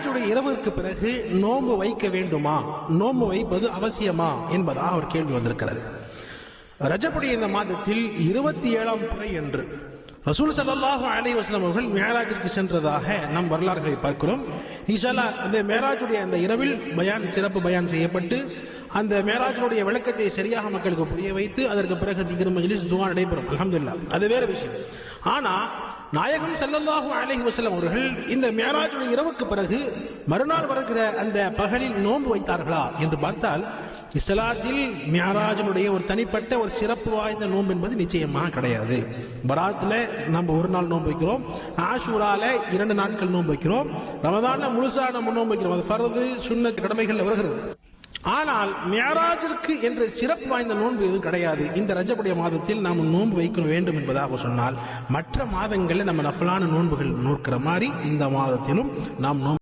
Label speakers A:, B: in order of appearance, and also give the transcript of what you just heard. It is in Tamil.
A: மிஅராஜுடைய இரவுக்கு பிறகு நோன்பு வைக்க வேண்டுமா, நோன்பு வைப்பது அவசியமா என்பதாக ஒரு கேள்வி வந்திருக்கிறது. ரஜபுடைய இந்த மாதத்தில் 27ஆம் முறை என்று ரசூல் ஸல்லல்லாஹு அலைஹி வஸல்லம் அவர்கள் மிஅராஜிற்கு சென்றதாக நம் வரலாறுகளை பார்க்கிறோம். இன்ஷா அல்லாஹ் அந்த மிஅராஜுடைய அந்த இரவில் சிறப்பு பயான் செய்யப்பட்டு அந்த மிஅராஜுடைய விளக்கத்தை சரியாக மக்களுக்கு புரிய வைத்து அதற்கு பிறகு திக்ர் மஜ்லிஸ் துஆ நடைபெறும். அல்ஹம்துலில்லாஹ், அது வேற விஷயம். ஆனா நாயகம் ஸல்லல்லாஹு அலைஹி வஸல்லம் அவர்கள் இந்த மிஅராஜுடைய இரவுக்கு பிறகு மறுநாள் வருகிற அந்த பகலில் நோன்பு வைத்தார்களா என்று பார்த்தால் இஸ்லாத்தில் மிஅராஜினுடைய ஒரு தனிப்பட்ட ஒரு சிறப்பு வாய்ந்த நோன்பு என்பது நிச்சயமாக கிடையாது. பராத்ல நம்ம ஒரு நாள் நோன்பு வைக்கிறோம், ஆஷூரால 2 நாட்கள் நோன்பு வைக்கிறோம், ரமதான்ல முழுசா நம்ம நோன்பு வைக்கிறோம். அது ஃபர்து சுன்னத் கடமைகள் வருகிறது. ஆனால் மிஅராஜிற்கு என்ற சிறப்பு வாய்ந்த நோன்பு எதுவும் கிடையாது. இந்த ரஜபுடைய மாதத்தில் நாம் நோன்பு வைக்க வேண்டும் என்பதாக சொன்னால் மற்ற மாதங்களில் நம்ம நஃபிலான நோன்புகள் நோக்கிற மாதிரி இந்த மாதத்திலும் நாம் நோன்பு